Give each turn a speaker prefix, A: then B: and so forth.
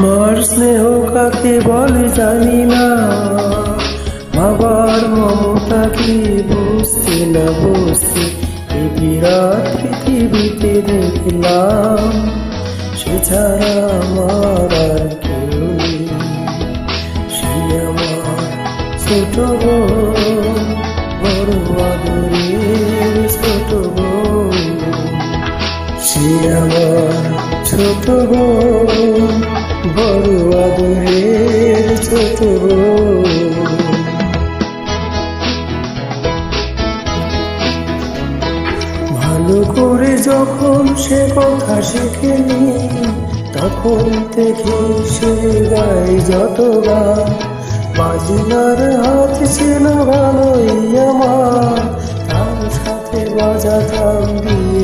A: মার স্নেহ কাকে বলে জানি না, বাবার মমতা কি বুঝতে না বুঝতে এই বিরাট পৃথিবীতে দেখলাম, সে ছাড়া আমার আর কেউ নেই। সে আমার ছোট বোন, বড় আদরের ছোট বোন। সে আমার ছোট বোন, বড় আদরের ছোট বোন। ভালো করে যখন সে কথা শেখেনি, তখন থেকে সে গায় যত গান। বাজনার হাত ছিল ভালোই আমার, তার সাথে বাজাতাম বিয়ে